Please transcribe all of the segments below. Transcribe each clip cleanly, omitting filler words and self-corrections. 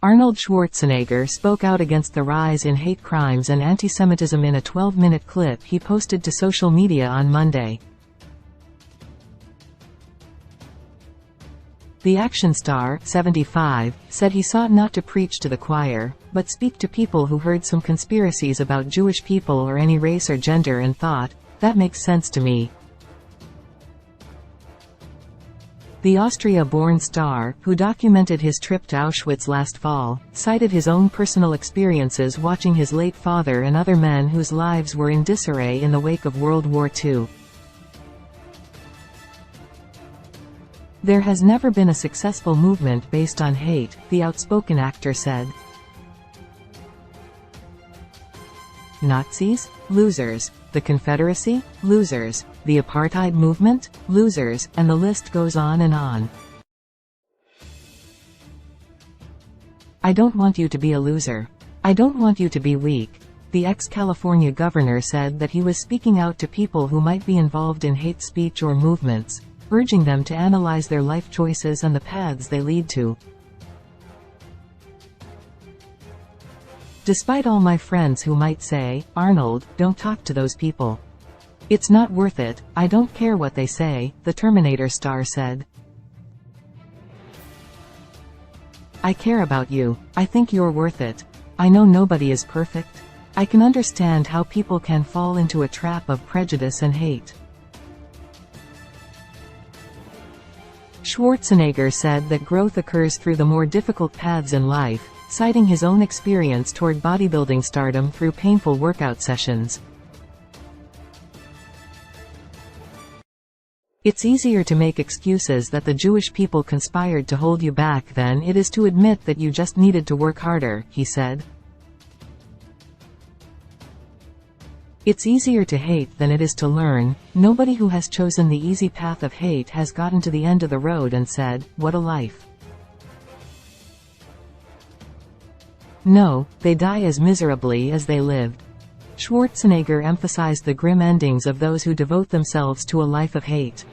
Arnold Schwarzenegger spoke out against the rise in hate crimes and antisemitism in a 12-minute clip he posted to social media on Monday. The action star, 75, said he sought not to preach to the choir, but speak to people who heard some conspiracies about Jewish people or any race or gender and thought, "That makes sense to me." The Austria-born star, who documented his trip to Auschwitz last fall, cited his own personal experiences watching his late father and other men whose lives were in disarray in the wake of World War II. "There has never been a successful movement based on hate," the outspoken actor said. Nazis? Losers. The Confederacy? Losers. The apartheid movement? Losers, and the list goes on and on. "I don't want you to be a loser. I don't want you to be weak." The ex-California governor said that he was speaking out to people who might be involved in hate speech or movements, urging them to analyze their life choices and the paths they lead to. "Despite all my friends who might say, 'Arnold, don't talk to those people. It's not worth it, I don't care what they say,'" the Terminator star said. "I care about you. I think you're worth it. I know nobody is perfect. I can understand how people can fall into a trap of prejudice and hate." Schwarzenegger said that growth occurs through the more difficult paths in life, citing his own experience toward bodybuilding stardom through painful workout sessions. "It's easier to make excuses that the Jewish people conspired to hold you back than it is to admit that you just needed to work harder," he said. "It's easier to hate than it is to learn. Nobody who has chosen the easy path of hate has gotten to the end of the road and said, 'What a life.' No, they die as miserably as they lived." Schwarzenegger emphasized the grim endings of those who devote themselves to a life of hate.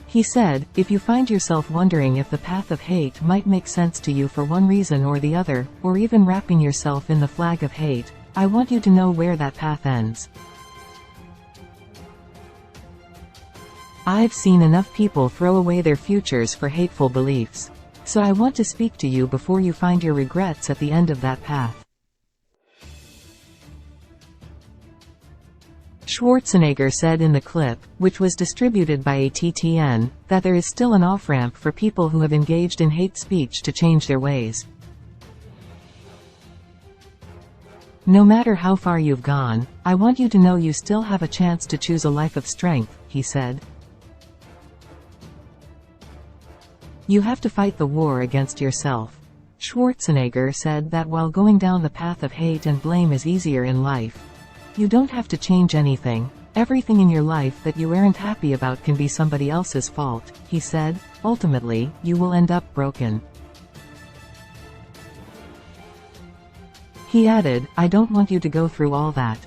He said, "If you find yourself wondering if the path of hate might make sense to you for one reason or the other, or even wrapping yourself in the flag of hate, I want you to know where that path ends. I've seen enough people throw away their futures for hateful beliefs. So I want to speak to you before you find your regrets at the end of that path." Schwarzenegger said in the clip, which was distributed by ATTN, that there is still an off-ramp for people who have engaged in hate speech to change their ways. "No matter how far you've gone, I want you to know you still have a chance to choose a life of strength," he said. "You have to fight the war against yourself." Schwarzenegger said that while going down the path of hate and blame is easier in life, you don't have to change anything. "Everything in your life that you aren't happy about can be somebody else's fault," he said. "Ultimately, you will end up broken." He added, "I don't want you to go through all that.